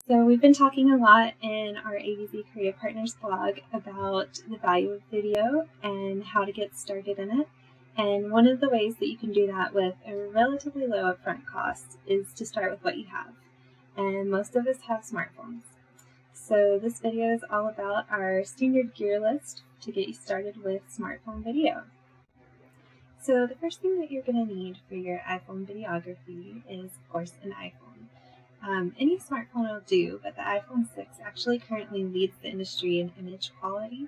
So we've been talking a lot in our ABZ Creative Partners blog about the value of video and how to get started in it. And one of the ways that you can do that with a relatively low upfront cost is to start with what you have. And most of us have smartphones. So this video is all about our standard gear list to get you started with smartphone video. So the first thing that you're going to need for your iPhone videography is, of course, an iPhone. Any smartphone will do, but the iPhone 6 actually currently leads the industry in image quality.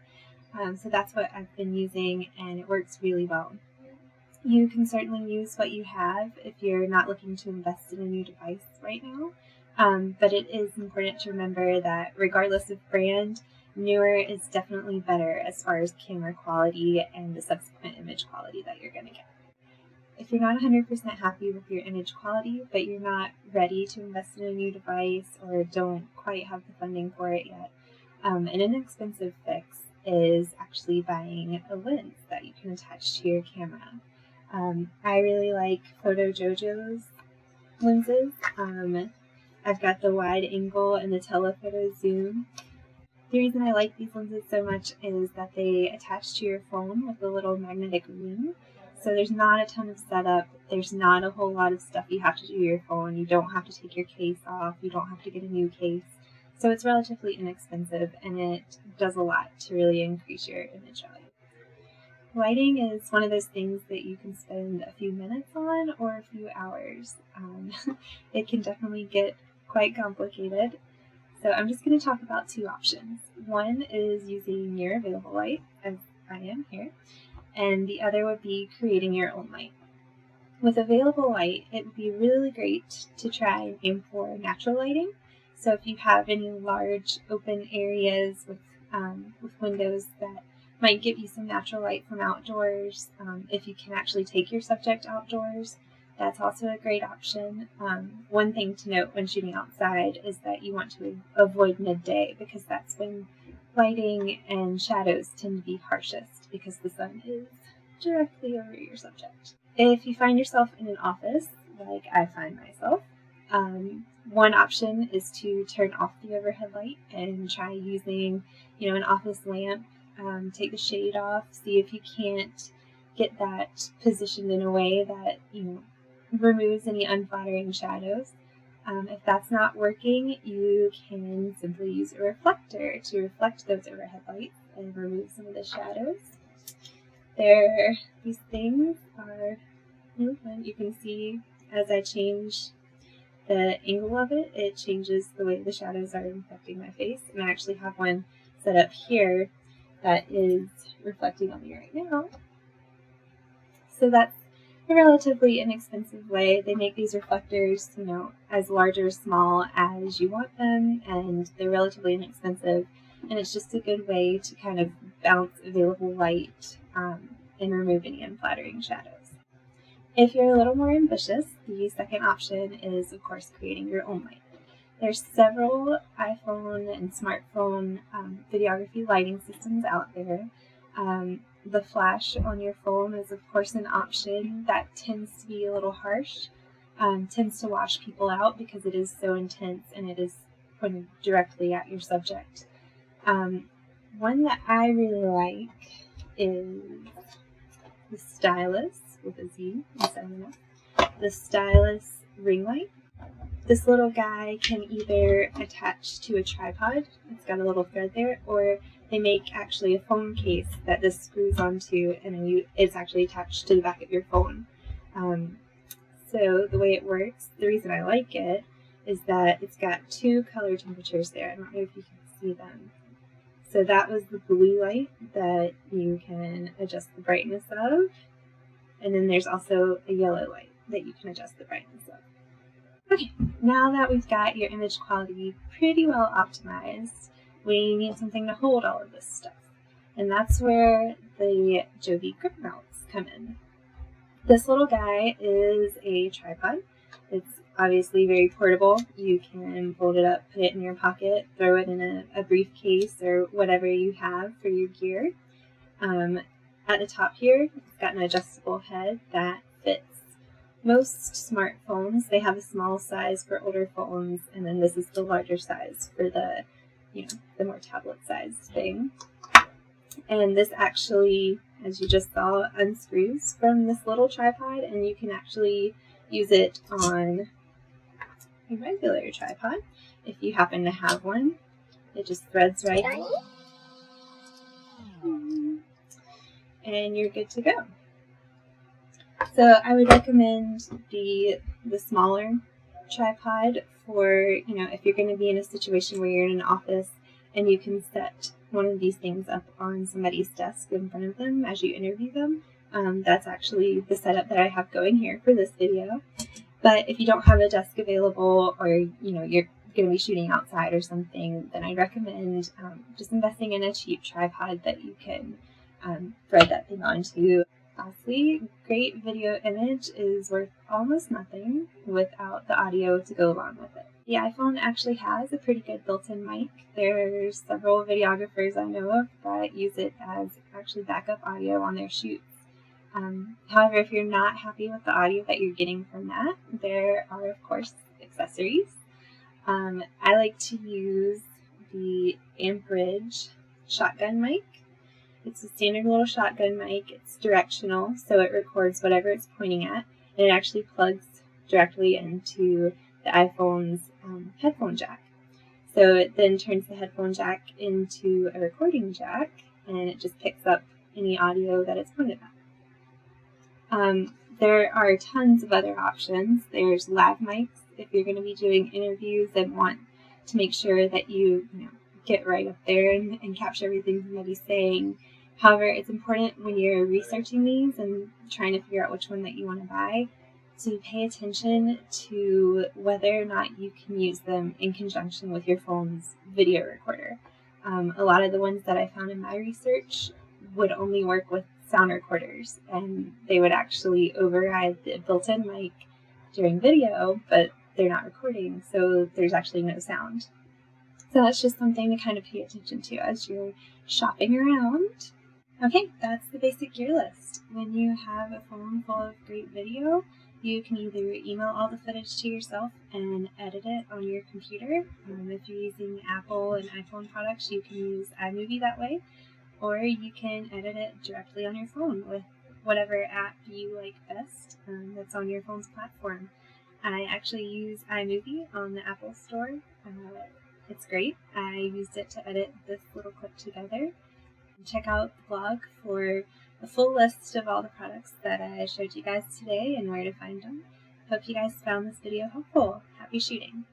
So that's what I've been using, and it works really well. You can certainly use what you have if you're not looking to invest in a new device right now. But it is important to remember that regardless of brand, newer is definitely better as far as camera quality and the subsequent image quality that you're going to get. If you're not 100% happy with your image quality, but you're not ready to invest in a new device or don't quite have the funding for it yet, an inexpensive fix is actually buying a lens that you can attach to your camera. I really like Photo Jojo's lenses. I've got the wide angle and the telephoto zoom. The reason I like these lenses so much is that they attach to your phone with a little magnetic ring. So there's not a ton of setup. There's not a whole lot of stuff you have to do to your phone. You don't have to take your case off. You don't have to get a new case. So it's relatively inexpensive, and it does a lot to really increase your image value. Lighting is one of those things that you can spend a few minutes on or a few hours. It can definitely get quite complicated. So I'm just going to talk about two options. One is using your available light, as I am here, and the other would be creating your own light. With available light, it would be really great to try and aim for natural lighting. So if you have any large open areas with windows that might give you some natural light from outdoors, if you can actually take your subject outdoors, that's also a great option. One thing to note when shooting outside is that you want to avoid midday, because that's when lighting and shadows tend to be harshest because the sun is directly over your subject. If you find yourself in an office, like I find myself, one option is to turn off the overhead light and try using, an office lamp. Take the shade off, see if you can't get that positioned in a way that, removes any unflattering shadows. If that's not working, you can simply use a reflector to reflect those overhead lights and remove some of the shadows. These things are really fun. You can see as I change the angle of it, it changes the way the shadows are reflecting my face. And I actually have one set up here that is reflecting on me right now. So that's a relatively inexpensive way. They make these reflectors, as large or small as you want them, and they're relatively inexpensive, and it's just a good way to kind of bounce available light and remove any unflattering shadows. If you're a little more ambitious, the second option is, of course, creating your own light. There's several iPhone and smartphone videography lighting systems out there. The flash on your phone is, of course, an option that tends to be a little harsh, tends to wash people out because it is so intense and it is pointed directly at your subject. One that I really like is the Stylist, with a Z instead of an F. The Stylist ring light. This little guy can either attach to a tripod, it's got a little thread there, or they make actually a phone case that this screws onto, and then it's actually attached to the back of your phone. So the way it works, the reason I like it, is that it's got two color temperatures there. I don't know if you can see them. So that was the blue light that you can adjust the brightness of, and then there's also a yellow light that you can adjust the brightness of. Okay, now that we've got your image quality pretty well optimized, we need something to hold all of this stuff. And that's where the Joby grip mounts come in. This little guy is a tripod. It's obviously very portable. You can fold it up, put it in your pocket, throw it in a briefcase or whatever you have for your gear. At the top here, it's got an adjustable head that fits most smartphones, they have a small size for older phones, and then this is the larger size for the, the more tablet-sized thing. And this actually, as you just saw, unscrews from this little tripod, and you can actually use it on a regular tripod if you happen to have one. It just threads right in, and you're good to go. So I would recommend the smaller tripod for, if you're going to be in a situation where you're in an office and you can set one of these things up on somebody's desk in front of them as you interview them. That's actually the setup that I have going here for this video. But if you don't have a desk available, or you're going to be shooting outside or something, then I recommend just investing in a cheap tripod that you can thread that thing onto. Lastly, great video image is worth almost nothing without the audio to go along with it. The iPhone actually has a pretty good built-in mic. There's several videographers I know of that use it as actually backup audio on their shoots. However, if you're not happy with the audio that you're getting from that, there are, of course, accessories. I like to use the Enbridge Shotgun Mic. It's a standard little shotgun mic. It's directional, so it records whatever it's pointing at, and it actually plugs directly into the iPhone's headphone jack. So it then turns the headphone jack into a recording jack, and it just picks up any audio that it's pointed at. There are tons of other options. There's lav mics if you're going to be doing interviews and want to make sure that you get right up there and capture everything somebody's saying. However, it's important when you're researching these and trying to figure out which one that you want to buy to pay attention to whether or not you can use them in conjunction with your phone's video recorder. A lot of the ones that I found in my research would only work with sound recorders, and they would actually override the built-in mic during video, but they're not recording, so there's actually no sound. So that's just something to kind of pay attention to as you're shopping around. Okay, that's the basic gear list. When you have a phone full of great video, you can either email all the footage to yourself and edit it on your computer. If you're using Apple and iPhone products, you can use iMovie that way, or you can edit it directly on your phone with whatever app you like best that's on your phone's platform. I actually use iMovie on the Apple Store. It's great. I used it to edit this little clip together. Check out the blog for a full list of all the products that I showed you guys today and where to find them. Hope you guys found this video helpful. Happy shooting!